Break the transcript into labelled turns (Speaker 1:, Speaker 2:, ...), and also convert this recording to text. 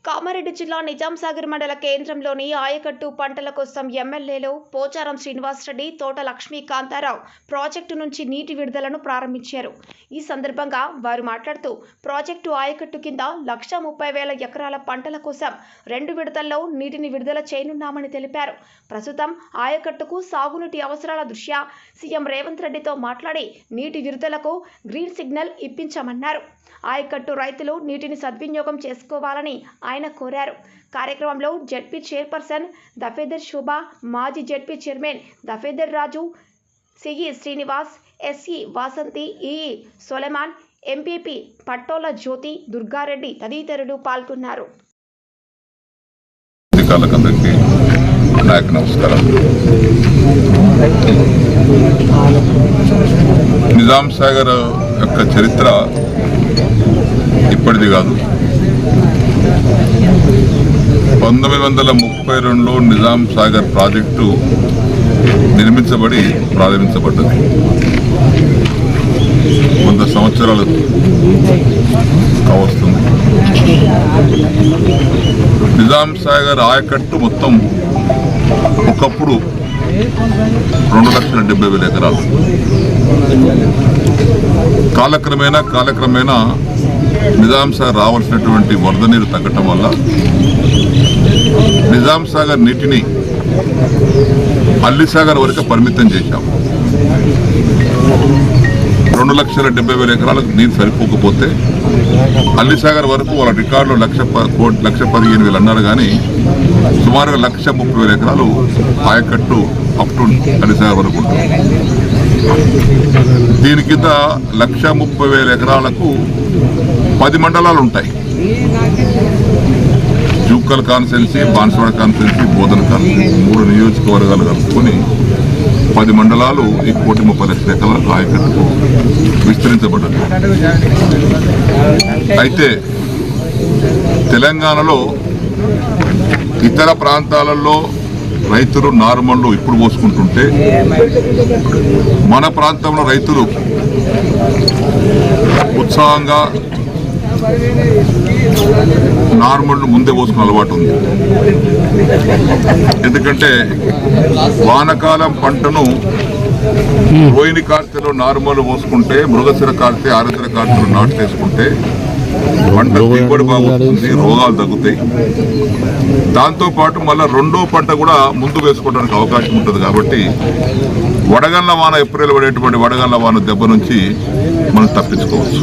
Speaker 1: కామారెడ్డి జిల్లా నిజాంసాగర్ మండల కేంద్రంలోని ఆయకట్టు పంటల కోసం ఎమ్మెల్యేలు పోచారం శ్రీనివాసరెడ్డి, తోట లక్ష్మీకాంతారావు ప్రాజెక్టు నుంచి నీటి విడుదలను ప్రారంభించారు. ఈ సందర్భంగా వారు మాట్లాడుతూ ప్రాజెక్టు ఆయకట్టు కింద 1,30,000 ఎకరాల పంటల కోసం 2 విడతల్లో నీటిని విడుదల చేయనున్నామని తెలిపారు. ప్రస్తుతం ఆయకట్టుకు సాగునీటి అవసరాల దృష్ట్యా సీఎం రేవంత్ రెడ్డితో మాట్లాడి నీటి విడుదలకు గ్రీన్ సిగ్నల్ ఇప్పించామన్నారు. ఆయకట్టు రైతులు నీటిని సద్వినియోగం చేసుకోవాలని ఆయన కోరారు. కార్యక్రమంలో జెడ్పీ చైర్పర్సన్ దఫేదర్ శోభ, మాజీ ZP chairman Dafedar Raju, CE Srinivas, SE Vasanthi, EE Solomon, MPP Pattola Jyothi, Durgareddy తదితరులు పాల్గొన్నారు.
Speaker 2: నిజాంసాగర్ యొక్క చరిత్ర ఇప్పటిది కాదు. 1932లో నిజాంసాగర్ ప్రాజెక్టు నిర్మించబడి ప్రారంభించబడ్డది. 100 సంవత్సరాలు కావస్తుంది. నిజాంసాగర్ ఆయకట్టు మొత్తం ఒకప్పుడు 2,70,000 ఎకరాలు. కాలక్రమేణా నిజాంసాగర్ రావాల్సినటువంటి వరద నీరు తగ్గటం వల్ల నిజాంసాగర్ నీటిని అల్లిసాగర్ వరకు పరిమితం చేశాం. 2,70,000 ఎకరాలకు నీరు సరిపోకపోతే అల్లిసాగర్ వరకు వాళ్ళ రికార్డులో 1,15,000 అన్నారు. కానీ సుమారుగా 1,30,000 ఎకరాలు ఆయకట్టు అప్ టు అల్లిసాగర్ వరకు ఉంటుంది. దీని కింద 1,30,000 ఎకరాలకు 10 మండలాలు ఉంటాయి. జూక్కల్ కాన్స్టిట్యున్సీ, బాన్సువాడ కాన్స్టిట్యున్సీ, బోధన కాన్స్టిట్యున్సీ 3 నియోజకవర్గాలు కలుపుకొని 10 మండలాలు ఈ 1,30,00,000 ఎకరాల ఆయకట్టుకు విస్తరించబడ్డది. అయితే తెలంగాణలో ఇతర ప్రాంతాలలో రైతులు నార్మల్లు ఇప్పుడు పోసుకుంటుంటే మన ప్రాంతంలో రైతులు ఉత్సాహంగా నార్మల్ ముందే పోసుకునే అలవాటు ఉంది. ఎందుకంటే వానకాలం పంటను రోహిణి కార్తెలో నార్మల్ పోసుకుంటే, మృగశిర కార్తె, ఆరుద్ర కార్తెలో నాటు వేసుకుంటే పంట దిగుబడి బాగుంటుంది, రోగాలు తగ్గుతాయి. దాంతోపాటు మళ్ళీ 2వ పంట కూడా ముందు వేసుకోవడానికి అవకాశం ఉంటుంది. కాబట్టి వడగళ్ల వాన, ఏప్రిల్ పడేటువంటి వడగళ్ల వాన దెబ్బ నుంచి మనం తప్పించుకోవచ్చు.